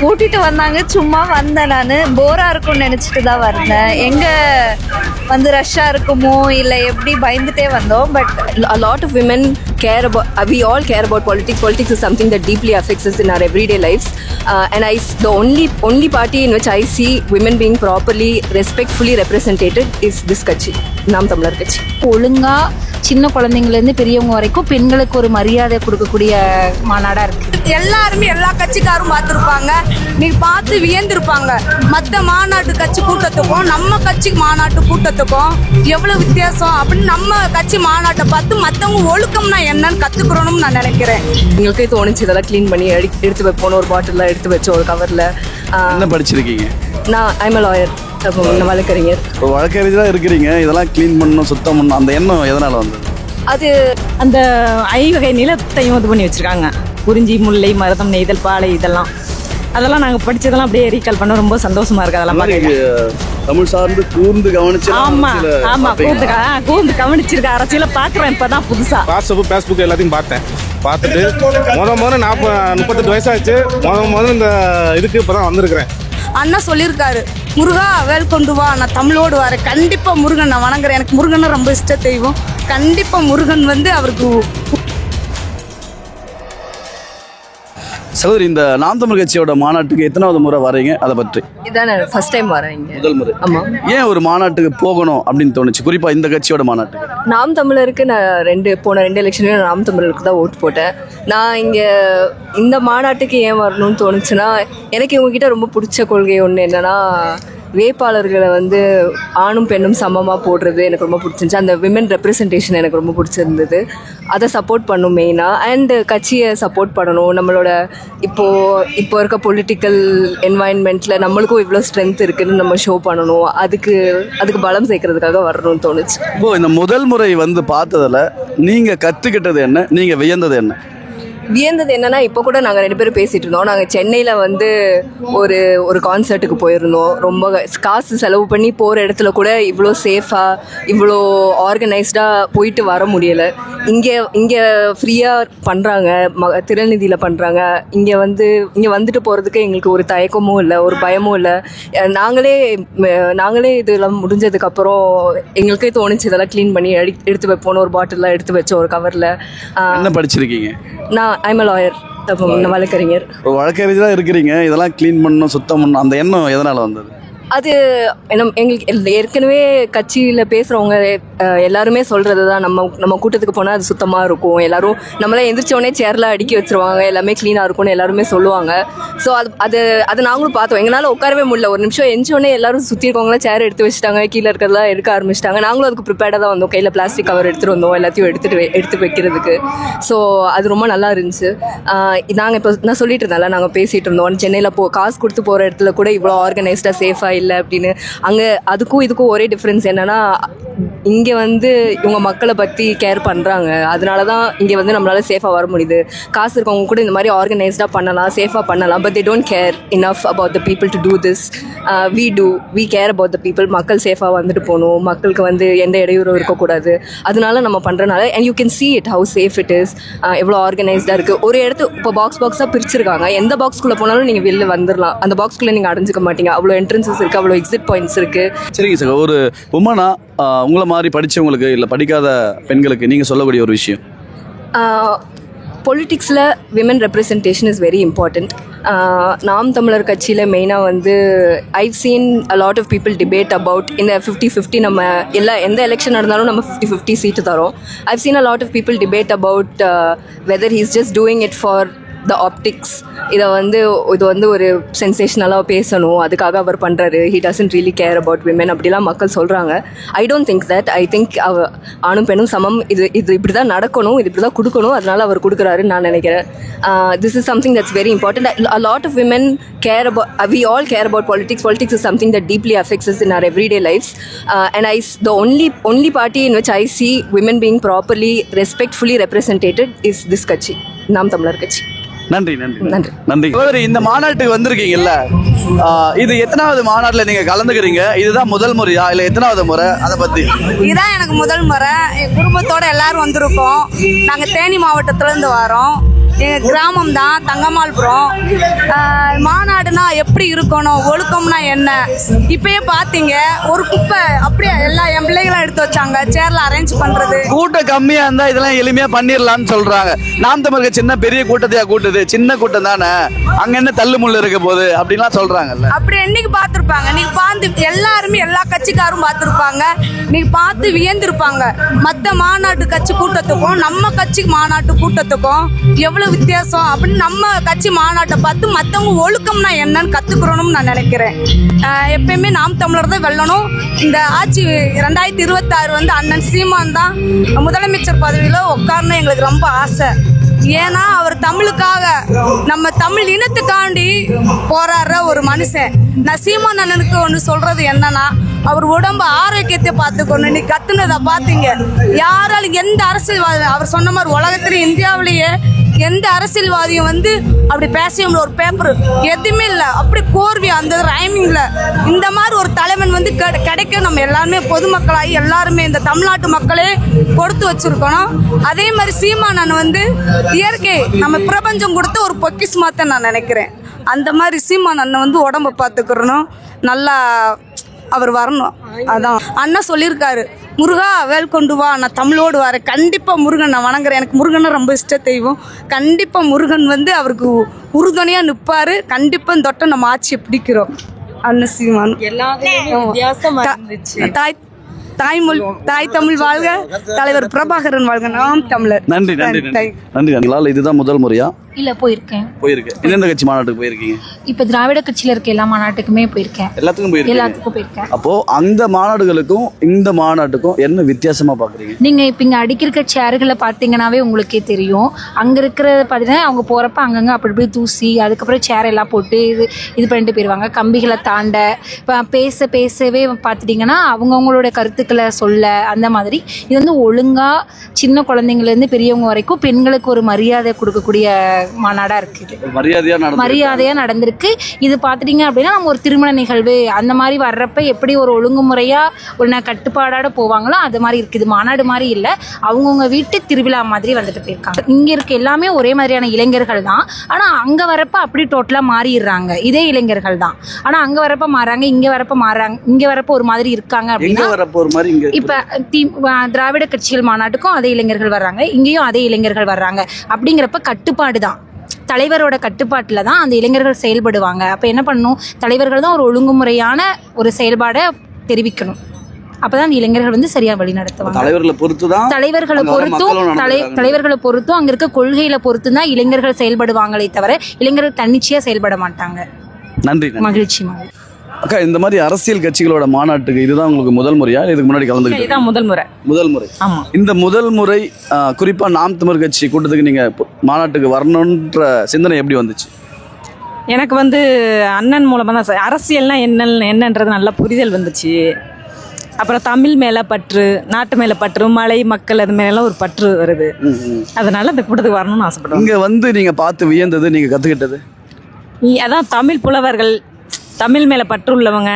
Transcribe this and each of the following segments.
கூட்டிட்டு வந்தாங்க, சும்மா வந்தேன். நான் போரா இருக்கும்னு நினைச்சிட்டு தான் வந்தேன். எங்க வந்து ரஷ்ஷா இருக்குமோ இல்லை எப்படி பயந்துட்டே வந்தோம். But a lot of women care about, we all care about politics. Politics is something that deeply affects us in our everyday lives, and the only party in which I see women being properly respectfully represented is this kachi, நாம் தமிழர் கட்சி. ஒழுங்கா சின்ன குழந்தைங்கலேருந்து பெரியவங்க வரைக்கும் பெண்களுக்கு ஒரு மரியாதை கொடுக்கக்கூடிய மாநாடா இருக்கு. எல்லாருமே எல்லா கட்சிக்காரும் பார்த்துருப்பாங்க, நீங்க பார்த்து வியந்திருப்பாங்க. மற்ற மாநாட்டு கட்சி கூட்டத்துக்கும் நம்ம கட்சி மாநாட்டு கூட்டத்துக்கும் எவ்வளவு வித்தியாசம் அப்படின்னு நம்ம கட்சி மாநாட்டை பார்த்து மற்றவங்க ஒழுக்கம்னா என்னன்னு கத்துக்கிறோம்னு நான் நினைக்கிறேன். எங்களுக்கே தோணுச்சு இதெல்லாம் க்ளீன் பண்ணி எடுத்து வைப்போம். ஒரு பாட்டிலில் எடுத்து வச்சோம், ஒரு கவரில். என்ன படிச்சிருக்கீங்க? நான் ஐம் a lawyer, வழக்கறிஞர். ஒரு வழக்கறிஞராக இருக்கிறீங்க, இதெல்லாம் க்ளீன் பண்ணணும், சுத்தம் பண்ணணும், அந்த எண்ணம் எதனால் வந்தது? அது அந்த ஐவகை நிலத்தையும் இது பண்ணி வச்சுருக்காங்க. குறிஞ்சி, முல்லை, மருதம், நெய்தல், பாலை, அதெல்லாம் நாங்கள் படித்ததெல்லாம் அப்படியே ரீகால் பண்ண ரொம்ப சந்தோஷமாக இருக்குது. அதெல்லாம் பார்க்க தமிழ் சார்ந்து கூர்ந்து கவனிச்சு. ஆமாம் கூர்ந்து கவனிச்சிருக்க அரசியலை பார்க்குறேன் இப்போ தான் புதுசாக. வாட்ஸ்அப்பு, ஃபேஸ்புக் எல்லாத்தையும் பார்த்துட்டு முதல்ல 38 வயசாச்சு. முதல்ல இந்த இதுக்கு இப்போ தான் வந்திருக்கிறேன். அண்ணா சொல்லியிருக்காரு, முருகா வேல் கொண்டு வா, நான் தமிழோடு வரேன். கண்டிப்பாக முருகன் நான் வணங்குறேன். எனக்கு முருகனை ரொம்ப இஷ்ட தெய்வம். கண்டிப்பாக முருகன் வந்து அவருக்கு. சகோதரி, இந்த நாம் தமிழ் கட்சியோட மாநாட்டுக்கு எத்தனாவது முறை வரீங்க? அதை பற்றி. இதான் ஃபர்ஸ்ட் டைம் வரேன் இங்கே. முதல் முறை. ஆமாம். ஏன் ஒரு மாநாட்டுக்கு போகணும் அப்படின்னு தோணுச்சு, குறிப்பாக இந்த கட்சியோட மாநாட்டுக்கு? நாம் தமிழருக்கு நான் போன ரெண்டு எலெக்ஷன்லையும் நாம் தமிழருக்கு தான் ஓட்டு போட்டேன். நான் இங்கே இந்த மாநாட்டுக்கு ஏன் வரணும்னு தோணுச்சுன்னா, எனக்கு இவங்ககிட்ட ரொம்ப பிடிச்ச கொள்கை ஒன்று என்னென்னா, வேட்பாளர்களை வந்து ஆணும் பெண்ணும் சமமாக போடுறது எனக்கு ரொம்ப பிடிச்சிருந்துச்சு. அந்த விமன் ரெப்ரசன்டேஷன் எனக்கு ரொம்ப பிடிச்சிருந்தது. அதை சப்போர்ட் பண்ணும் மெயினாக. அண்டு கட்சியை சப்போர்ட் பண்ணணும். நம்மளோட இப்போ இருக்க பொலிட்டிக்கல் என்வாயன்மெண்ட்டில் நம்மளுக்கும் இவ்வளோ ஸ்ட்ரென்த் இருக்குதுன்னு நம்ம ஷோ பண்ணணும். அதுக்கு பலம் சேர்க்கறதுக்காக வரணும்னு தோணுச்சு. இப்போ இந்த முதல் முறை வந்து பார்த்ததில் நீங்கள் கற்றுக்கிட்டது என்ன, நீங்கள் வியந்தது என்ன? வியந்தது என்னன்னா, இப்போ கூட நாங்கள் 2 பேரும் பேசிகிட்டு இருந்தோம். நாங்கள் சென்னையில் வந்து ஒரு கான்சர்ட்டுக்கு போயிருந்தோம். ரொம்ப காசு செலவு பண்ணி போகிற இடத்துல கூட இவ்வளோ சேஃபாக, இவ்வளோ ஆர்கனைஸ்டாக போயிட்டு வர முடியலை. இங்கே ஃப்ரீயாக பண்ணுறாங்க, திறநிதியில் பண்ணுறாங்க. இங்கே வந்துட்டு போகிறதுக்கு எங்களுக்கு ஒரு தயக்கமும் இல்லை, ஒரு பயமும் இல்லை. நாங்களே இதெல்லாம் முடிஞ்சதுக்கப்புறம் எங்களுக்கே தோணுச்சு இதெல்லாம் க்ளீன் பண்ணி எடுத்து வைப்போம். ஒரு பாட்டிலில் எடுத்து வச்சோம், ஒரு கவரில். என்ன படிச்சிருக்கீங்க? நான் ஐம் a lawyer, வழக்கறிஞர். ஒரு வழக்கறிஞராக இருக்கிறீங்க, இதெல்லாம் க்ளீன் பண்ணணும், சுத்தம் பண்ணணும், அந்த எண்ணம் எதனால் வந்தது? அது எங்களுக்கு ஏற்கனவே கட்சியில் பேசுகிறவங்க எல்லாருமே சொல்கிறது தான். நம்ம கூட்டத்துக்கு போனால் அது சுத்தமாக இருக்கும், எல்லோரும் நம்மளாம் எந்திரிச்சோடனே சேரில் அடுக்கி வச்சுருவாங்க, எல்லாமே க்ளீனாக இருக்கும்னு எல்லாருமே சொல்லுவாங்க. ஸோ அது நாங்களும் பார்த்தோம். எங்களால் உட்காரவே முடியல. ஒரு நிமிஷம் எந்திரிச்சோடனே எல்லோரும் சுற்றி இருக்கவங்களாம் சேர் எடுத்து வச்சுட்டாங்க, கீழே இருக்கிறதெல்லாம் எடுக்க ஆரம்பிச்சிட்டாங்க. நாங்களும் அதுக்கு ப்ரிப்பேர்டாக தான் வந்தோம். கையில் பிளாஸ்டிக் கவர் எடுத்துகிட்டு வந்தோம், எல்லாத்தையும் எடுத்து வைக்கிறதுக்கு. ஸோ அது ரொம்ப நல்லா இருந்துச்சு. நாங்கள் இப்போ நான் சொல்லிட்டு இருந்தால, நாங்கள் பேசிகிட்டு இருந்தோம், சென்னையில் காசு கொடுத்து போகிற இடத்துல கூட இவ்வளோ ஆர்கனைஸ்டாக சேஃபாக இல்லை அப்படின்னு. அங்கே அதுக்கும் இதுக்கும் ஒரே டிஃப்ரென்ஸ் என்னன்னா, இங்கே வந்து இவங்க மக்களை பற்றி கேர் பண்ணுறாங்க. அதனால தான் இங்கே வந்து நம்மளால் சேஃபாக வர முடியுது. காசு இருக்கவங்க கூட இந்த மாதிரி ஆர்கனைஸ்டாக பண்ணலாம், சேஃபாக பண்ணலாம். But they don't care enough about the people to do this. we care about the people. மக்கள் சேஃபாக வந்துட்டு போகணும், மக்களுக்கு வந்து எந்த இடையூறும் இருக்கக்கூடாது. அதனால நம்ம பண்ணுறனால, and you can see it how safe it is. எவ்வளோ ஆர்கனைஸ்டாக இருக்குது. ஒரு இடத்து இப்போ பாக்ஸாக பிரிச்சிருக்காங்க. எந்த பாக்ஸ்குள்ளே போனாலும் நீங்கள் வெளில வந்துடலாம். அந்த பாக்ஸ்குள்ளே நீங்கள் அடைஞ்சிக்க மாட்டீங்க. அவ்வளோ என்ட்ரன்சஸ் இருக்குது, அவ்வளோ எக்ஸிட் பாயிண்ட்ஸ் இருக்குது. சரிங்க சார், ஒரு உமனா உங்களை மாதிரி படித்தவங்களுக்கு இல்லை படிக்காத பெண்களுக்கு நீங்கள் சொல்லக்கூடிய ஒரு விஷயம்? பொலிட்டிக்ஸில் women representation is very important. Naam Tamilar கட்சியில் மெயினாக வந்து I've seen a lot of people debate about இந்த 50-50. நம்ம எந்த எலெக்ஷன் நடந்தாலும் நம்ம 50-50 சீட்டு தரோம். I've seen a lot of people debate about whether he is just doing it for the optics. இது வந்து ஒரு சென்சேஷனலாக பேசணும், அதுக்காக அவர் பண்ணுறாரு. He doesn't really care about women அப்படிலாம் மக்கள் சொல்கிறாங்க. I don't think that. I think ஆணும் பெண்ணும் சமம். இது இப்படி தான் நடக்கணும், இது இப்படி தான் கொடுக்கணும். அதனால அவர் கொடுக்குறாருன்னு நான் நினைக்கிறேன். This is something that's very important. A lot of women care about, we all care about politics. Politics is something that deeply affects us in our everyday lives. And the only party in which I see women being properly, respectfully represented is this kachi, நாம் தமிழர் கட்சி. நன்றி. இந்த மாநாட்டுக்கு வந்திருக்கீங்கல்ல, இது எத்தனாவது மாநாட்டில் நீங்க கலந்துக்கிறீங்க? இதுதான் முதல் முறையா இல்லை எத்தனாவது முறை? அதை பத்தி. இதுதான் எனக்கு முதல் முறை. என் குடும்பத்தோட எல்லாரும் வந்திருக்கோம். நாங்கள் தேனி மாவட்டத்திலேருந்து வரோம். எங்கள் கிராமம் தான் தங்கம்மாள்புரம். மாநாடுனா எப்படி இருக்கணும், ஒழுக்கம்னா என்ன, இப்பயே பார்த்தீங்க ஒரு குப்பை அப்படியே எல்லா என் பிள்ளைகளும் எடுத்து வச்சாங்க, சேர்ல அரேஞ்ச் பண்ணுறது. கூட்டம் கம்மியா இருந்தா இதெல்லாம் எளிமையா பண்ணிடலாம்னு சொல்றாங்க. நாம் தமிழக சின்ன பெரிய கூட்டத்தையா கூட்டுது, சின்ன கூட்டம் தானே, அங்க என்ன தள்ளு முள்ளு இருக்க போகுது அப்படின்லாம் சொல்றாங்கல்ல. அப்படி என்னைக்கு பார்த்துருப்பாங்க, நீங்க பார்த்து எல்லாருமே எல்லா கட்சிக்காரும் பார்த்துருப்பாங்க, நீங்க பார்த்து வியந்திருப்பாங்க. மற்ற மாநாட்டு கட்சி கூட்டத்துக்கும் நம்ம கட்சி மாநாட்டு கூட்டத்துக்கும் எவ்வளவு வித்தியாசம் அப்படின்னு நம்ம கட்சி மாநாட்டை பார்த்து மற்றவங்க ஒழுக்கம்னா என்னன்னு கத்துக்கிறோம்னு நான் நினைக்கிறேன். எப்பயுமே நாம் தமிழர் தான் வெல்லணும். இந்த ஆட்சி 2026 வந்து அண்ணன் சீமான் தான் முதலமைச்சர் பதவியில் உட்காரணும் எங்களுக்கு ரொம்ப ஆசை. ஏன்னா அவர் தமிழுக்காக நம்ம தமிழ் இனத்துக்காண்டி போராடுற ஒரு மனுஷன். நான் சீமான் அண்ணனுக்கு ஒன்று சொல்றது என்னன்னா, அவர் உடம்பு ஆரோக்கியத்தை பார்த்துக்கணும். நீ கத்துனதை பார்த்தீங்க, யாராலும் எந்த அரசியல்வாதி அவர் சொன்ன மாதிரி உலகத்திலே இந்தியாவிலேயே எந்த அரசியல்வாதியும் வந்து அப்படி பேச ஒரு பேப்பர் எதுவுமே இல்லை, அப்படி கோர்வி அந்த ரைமிங்ல இந்த மாதிரி ஒரு தலைவன் வந்து கிடைக்க நம்ம எல்லாருமே பொதுமக்களாகி எல்லாருமே இந்த தமிழ்நாட்டு மக்களே கொடுத்து வச்சிருக்கணும். அதே மாதிரி சீமானன் வந்து இயற்கை நம்ம பிரபஞ்சம் கொடுத்த ஒரு பொக்கிஷமாத்தான் நான் நினைக்கிறேன். அந்த மாதிரி சீமானன் வந்து உடம்ப பார்த்துக்கிறணும், நல்லா அவர் வரணும். அதான் அண்ணன் சொல்லியிருக்காரு, முருகா வேல் கொண்டு வா, நான் தமிழோடு வரேன். கண்டிப்பாக முருகன் நான் வணங்குறேன், எனக்கு முருகனை ரொம்ப இஷ்ட தெய்வம். கண்டிப்பாக முருகன் வந்து அவருக்கு உறுதுணையாக நிற்பார். கண்டிப்பாக இந்த தொட்டை நம்ம ஆட்சியை பிடிக்கிறோம். அண்ணன் சீமான் தாய் தமிழ் வாழ்க, தலைவர் பிரபாகரன் வாழ்க, நாம் தமிழர். நன்றி நன்றி நன்றி நன்றி. இதுதான் முதல் முறையா இல்ல போயிருக்கேன். எந்தெந்த கட்சி மாநாட்டுக்கு போயிருக்கீங்க? இப்ப திராவிட கட்சியில இருக்க எல்லா மாநாட்டுக்குமே போயிருக்கேன். எல்லாத்துக்கும் போயிருக்கேன். அப்போ அந்த மாநாடுகளுக்கும் இந்த மாநாட்டுக்கும் என்ன வித்தியாசமா பாக்குறீங்க? நீங்க இப்ப இங்க அடிக்கிற சேர்களை பாத்தீங்கன்னாவே உங்களுக்கே தெரியும். அங்க இருக்கிறத பாத்தீங்கன்னா அவங்க போறப்ப அங்கங்க அப்படி இப்படி தூசி, அதுக்கப்புறம் சேர் எல்லாம் போட்டு இது பண்ணிட்டு போயிருவாங்க. கம்பிகளை தாண்ட பேசவே பாத்துட்டீங்கன்னா அவங்கவுங்களோட கருத்துக்களை சொல்ல அந்த மாதிரி. இது வந்து ஒழுங்கா சின்ன குழந்தைங்கள்ல இருந்து பெரியவங்க வரைக்கும் பெண்களுக்கு ஒரு மரியாதை கொடுக்கக்கூடிய மாநாடா இருக்குது. மரியாதையா நடந்திருக்கு. இது பாத்துட்டீங்க அப்படின்னா நம்ம ஒரு திருமண நிகழ்வு அந்த மாதிரி வர்றப்ப எப்படி ஒரு ஒழுங்குமுறையா ஒரு கட்டுப்பாடோட போவாங்களோ அது மாதிரி இருக்குது. மாநாடு மாதிரி இல்ல, அவங்கவுங்க வீட்டு திருவிழா மாதிரி வந்துட்டு போயிருக்காங்க. இங்க இருக்க எல்லாமே ஒரே மாதிரியான இளைஞர்கள் தான், ஆனா அங்க வரப்ப அப்படி டோட்டலா மாறிடுறாங்க. இதே இளைஞர்கள் தான், ஆனா அங்க வரப்ப மாறாங்க, இங்க வரப்ப மாறாங்க. இங்க வரப்ப ஒரு மாதிரி இருக்காங்க அப்படின்னா இப்ப திராவிட கட்சிகள் மாநாட்டுக்கும் அதே இளைஞர்கள் வர்றாங்க, இங்கேயும் அதே இளைஞர்கள் வர்றாங்க. அப்படிங்கிறப்ப கட்டுப்பாடு தான், தலைவரோட கட்டுப்பாட்டில் தான் அந்த இளைஞர்கள் செயல்படுவாங்க. அப்போ என்ன பண்ணணும், தலைவர்கள் தான் ஒரு ஒழுங்குமுறையான ஒரு செயல்பாடை தெரிவிக்கணும். அப்பதான் அந்த இளைஞர்கள் வந்து சரியா வழி நடத்துவாங்க. தலைவர்களை பொறுத்தும் அங்க இருக்க கொள்கையில பொறுத்தும் தான் இளைஞர்கள் செயல்படுவாங்களே தவிர இளைஞர்கள் தன்னிச்சையா செயல்பட மாட்டாங்க. நன்றி. மகிழ்ச்சி. அக்கா, இந்த மாதிரி அரசியல் கட்சிகளோட மாநாட்டுக்கு இதுதான் உங்களுக்கு முதல் முறையா, இதுக்கு முன்னாடி கலந்துக்கிட்டீங்க? இதுதான் முதல் முறை. ஆமா. இந்த முதல் முறை குறிப்பா நாம் தமிழ் கட்சி கூட்டத்துக்கு நீங்க மாநாட்டுக்கு வரணுன்ற சிந்தனை எப்படி வந்துச்சு? எனக்கு வந்து அண்ணன் மூலமாக தான் அரசியல்னா என்னன்றது நல்ல புரிதல் வந்துச்சு. அப்புறம் தமிழ் மேலே பற்று, நாட்டு மேலே பற்று, மலை மக்கள் அது மேலே ஒரு பற்று வருது. அதனால இந்த கூட்டத்துக்கு வரணும்னு ஆசைப்படுறேன். இங்கே வந்து நீங்கள் பார்த்து வியந்தது, நீங்கள் கற்றுக்கிட்டது? அதான் தமிழ் புலவர்கள், தமிழ் மேலே பற்று உள்ளவங்க,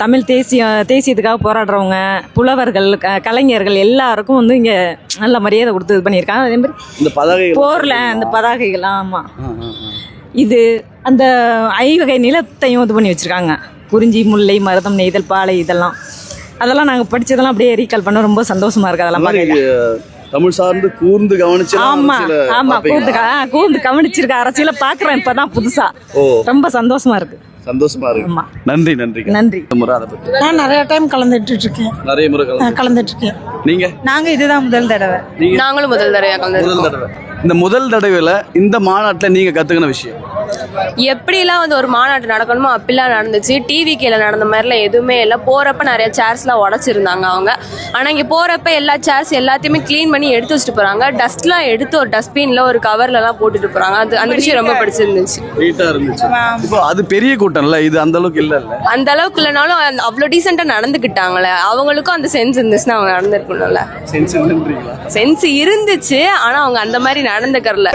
தமிழ் தேசியத்துக்காக போராடுறவங்க, புலவர்கள், கலைஞர்கள் எல்லாருக்கும் வந்து இங்கே நல்ல மரியாதை கொடுத்து இது பண்ணியிருக்காங்க. அதே மாதிரி இந்த பதாகைகள், போரில் அந்த பதாகைகள், ஆமாம், இது அந்த ஐவகை நிலத்தையும் இது பண்ணி வச்சுருக்காங்க. குறிஞ்சி, முல்லை, மருதம், நெய்தல், பாலை, அதெல்லாம் நாங்கள் படித்ததெல்லாம் அப்படியே ரீகால் பண்ண ரொம்ப சந்தோஷமாக இருக்குது. அதெல்லாம் பார்க்க தமிழ் சார்ந்து கூர்ந்து கவனிச்சு. ஆமா, கூர்ந்து கவனிச்சிருக்க அரசியல பாக்குறேன் இப்பதான் புதுசா. ரொம்ப சந்தோஷமா இருக்கு. நன்றி. நான் நிறைய டைம் கலந்துட்டு இருக்கேன். நீங்க? நாங்க இதுதான் முதல் தடவை. நாங்களும் முதல் தடவை. இந்த முதல் தடவையில இந்த மாநாட்டில் நீங்க கத்துக்கின விஷயம்? எப்படிலாம் வந்து ஒரு மாநாட்டு நடக்கணுமோ அப்படிலாம் நடந்துச்சு. டிவிக்கில் நடந்த மாதிரிலாம் எதுவுமே இல்லை. போகிறப்ப நிறைய சேர்ஸ்லாம் உடச்சிருந்தாங்க அவங்க. ஆனால் இங்கே போகிறப்ப எல்லா சேர்ஸ் எல்லாத்தையுமே க்ளீன் பண்ணி எடுத்து வச்சுட்டு போகிறாங்க. டஸ்ட்லாம் எடுத்து ஒரு டஸ்ட்பினில் ஒரு கவர்லலாம் போட்டுட்டு போகிறாங்க. அந்த விஷயம் ரொம்ப பிடிச்சிருந்துச்சு. நீட்டாக இருந்துச்சு. இப்போ அது பெரிய கூட்டம்ல, இது அந்த அளவுக்கு இல்லை. அந்த அளவுக்கு இல்லைனாலும் அவ்வளோ டீசெண்டாக நடந்துக்கிட்டாங்களே, அவங்களுக்கும் அந்த சென்ஸ் இருந்துச்சுன்னா அவங்க நடந்துருக்கணும்ல. சென்ஸ் இருந்துச்சு, ஆனால் அவங்க அந்த மாதிரி நடந்துக்கறல.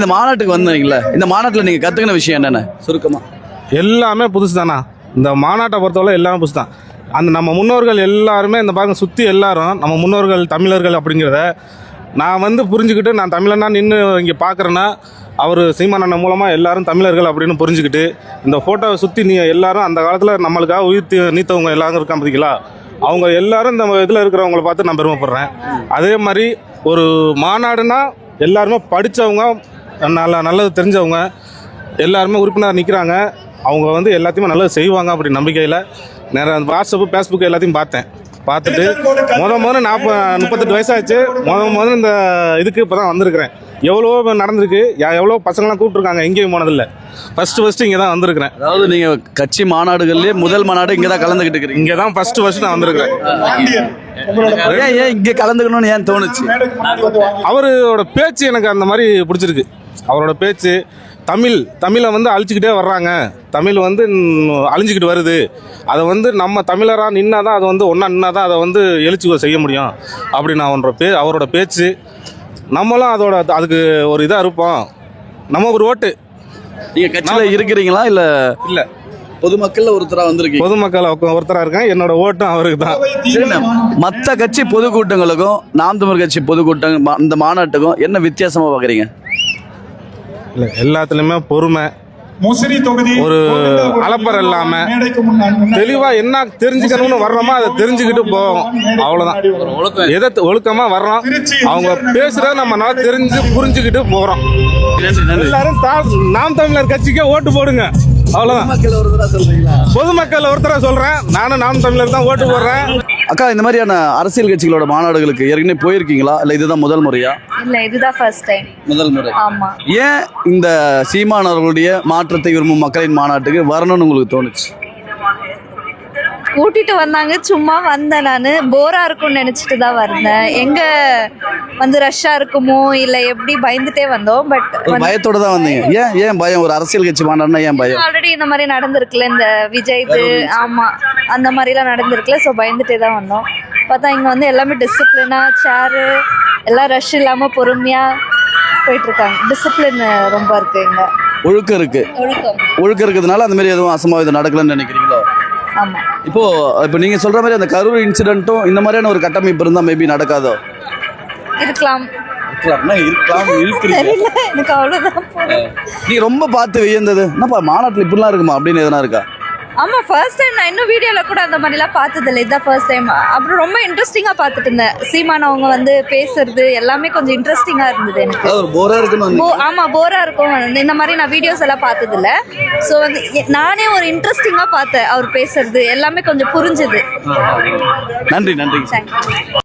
இந்த மாநாட்டுக்கு வந்தீங்களா, இந்த மாநாட்டில் நீங்க கத்துக்கின விஷயம் என்னென்ன சுருக்கமா? எல்லாமே புதுசு தானா. இந்த மாநாட்டை பொறுத்தவரை எல்லாமே புதுசு தான். அந்த நம்ம முன்னோர்கள் எல்லாருமே இந்த பாருங்க சுற்றி எல்லாரும் நம்ம முன்னோர்கள் தமிழர்கள் அப்படிங்கிறத நான் வந்து புரிஞ்சுக்கிட்டு நான் தமிழனா நின்று இங்கே பார்க்குறேன்னா அவர் சீமான் அண்ணன் மூலமாக எல்லாரும் தமிழர்கள் அப்படின்னு புரிஞ்சுக்கிட்டு இந்த ஃபோட்டோவை சுற்றி எல்லாரும் அந்த காலத்தில் நம்மளுக்காக உயிர் நீத்தவங்க எல்லாரும் இருக்காங்க பார்த்தீங்களா, அவங்க எல்லாரும் இந்த இதில் இருக்கிறவங்கள பார்த்து நான் பெருமைப்படுறேன். அதே மாதிரி ஒரு மாநாடுனா எல்லாருமே படித்தவங்க, நல்லது தெரிஞ்சவங்க எல்லாருமே உறுப்பினர் நிற்கிறாங்க. அவங்க வந்து எல்லாத்தையுமே நல்லது செய்வாங்க அப்படி நம்பிக்கையில் நிறைய வாட்ஸ்அப்பு ஃபேஸ்புக் எல்லாத்தையும் பார்த்துட்டு முதல்ல 38 வயசாச்சு. முதல்ல இந்த இதுக்கு இப்போ தான் வந்திருக்கிறேன். எவ்வளோ நடந்திருக்கு, எவ்வளோ பசங்களாம் கூப்பிட்ருக்காங்க, எங்கேயும் போனதில்லை. ஃபஸ்ட்டு இங்கே தான் வந்திருக்கிறேன். அதாவது நீங்கள் கட்சி மாநாடுகள்லேயே முதல் மாநாடு இங்கே தான் கலந்துக்கிட்டு இருக்கிறீங்க. இங்கே தான் ஃபஸ்ட்டு நான் வந்திருக்கிறேன். ஏன் இங்கே கலந்துக்கணும்னு ஏன் தோணுச்சு? அவரோட பேச்சு எனக்கு அந்த மாதிரி பிடிச்சிருக்கு. அவரோட பேச்சு தமிழை வந்து அழிச்சிக்கிட்டே வர்றாங்க, தமிழ் வந்து அழிஞ்சிக்கிட்டு வருது, அதை வந்து நம்ம தமிழராக நின்னா தான் அதை வந்து ஒன்றா நின்னா தான் அதை வந்து எழுச்சி செய்ய முடியும் அப்படின்னு அவரோட பேச்சு. நம்மளும் அதுக்கு ஒரு இதாக இருப்போம். நம்ம ஒரு ஓட்டு. நீங்கள் கட்சியில் இருக்கிறீங்களா இல்லை? இல்லை, பொதுமக்கள் ஒருத்தராக வந்திருக்கீங்க. பொதுமக்கள் ஒருத்தராக இருக்கேன். என்னோட ஓட்டும் அவருக்கு தான். சரிண்ணா, மற்ற கட்சி பொதுக்கூட்டங்களுக்கும் நாம் தமிழ் கட்சி பொதுக்கூட்டம் இந்த மாநாட்டுக்கும் என்ன வித்தியாசமாக பார்க்குறீங்க? இல்லை, எல்லாத்துலேயுமே பொறுமை, ஒரு அலப்பறை இல்லாம தெளிவா என்ன தெரிஞ்சுக்கணும்னு வர்றோமோ அதை தெரிஞ்சுக்கிட்டு போவோம். அவ்வளவுதான். எதை ஒழுக்கமா வர்றோம், அவங்க பேசுறத நம்ம நல்லா தெரிஞ்சு புரிஞ்சுக்கிட்டு போறோம். எல்லாரும் நாம் தமிழர் கட்சிக்கே ஓட்டு போடுங்க. அவ்வளவுதான். பொதுமக்கள் ஒருத்தரா சொல்றேன், நானும் நாம் தமிழர் தான் ஓட்டு போடுறேன். அக்கா, இந்த மாதிரியான அரசியல் கட்சிகளோட மாநாடுகளுக்கு ஏற்கனவே போயிருக்கீங்களா இல்லை இதுதான் முதல் முறையா? இல்லை, இதுதான் ஃபர்ஸ்ட் டைம். முதல் முறை. ஆமா. ஏன் இந்த சீமான் அவர்களுடைய மாற்றத்தை விரும்பும் மக்களின் மாநாட்டுக்கு வரணும்னு உங்களுக்கு தோணுச்சு? கூட்டிட்டு வந்தாங்க, சும்மா வந்தேன். நான் போரா இருக்கும்னு நினைச்சிட்டு தான் வந்தேன். எங்க வந்து ரஷ்ஷா இருக்குமோ இல்லை எப்படி பயந்துட்டே வந்தோம். பட் ஒரு பயத்தோட தான் வந்தீங்க. ஏன் பயம்? ஒரு அரசியல் கட்சி மாநாடுனா ஏன் பயம்? ஆல்ரெடி இந்த மாதிரி நடந்திருக்குல்ல, இந்த விஜய் ஆமா அந்த மாதிரிலாம் நடந்திருக்குல்ல. ஸோ பயந்துட்டே தான் வந்தோம். பார்த்தா இங்கே வந்து எல்லாமே டிசிப்ளினாக, சேரு எல்லாம் ரஷ் இல்லாமல் பொறுமையாக போயிட்டு இருக்காங்க. டிசிப்ளின் ரொம்ப இருக்கு இங்கே. ஒழுக்கம் இருக்கு. ஒழுக்கம் இருக்கிறதுனால அந்த மாதிரி எதுவும் அசம்பாவிதம் நடக்கலன்னு நினைக்கிறீங்களோ? ஆமா. இப்போ நீங்க சொல்ற மாதிரி அந்த கரூர் இன்சிடென்ட்டும் இந்த மாதிரியான ஒரு கட்டமைப்பு இருந்தா மேபி நடக்காதோ? இருக்கலாம். எனக்கு அவ்வளவுதான். நீ ரொம்ப பார்த்து வியந்தது என்னப்பா மாநாட்டில் இப்படிலாம் இருக்குமா அப்படின்னு எதனா இருக்கா? ஆமா, ஃபர்ஸ்ட் டைம். நான் இன்னும் வீடியோவில் கூட அந்த மாதிரிலாம் பார்த்ததில்லை. இதுதான் ஃபர்ஸ்ட் டைம். அப்புறம் ரொம்ப இன்ட்ரெஸ்டிங்காக பார்த்துட்டு இருந்தேன். சீமான் அவங்க வந்து பேசுறது எல்லாமே கொஞ்சம் இன்ட்ரெஸ்டிங்காக இருந்தது எனக்கு. போரா இருக்குன்னு? ஆமாம், போராக இருக்கும். இந்த மாதிரி நான் வீடியோஸ் எல்லாம் பார்த்ததில்ல. ஸோ வந்து நானே ஒரு இன்ட்ரெஸ்டிங்காக பார்த்தேன். அவர் பேசுறது எல்லாமே கொஞ்சம் புரிஞ்சுது. நன்றி. தேங்க்யூ.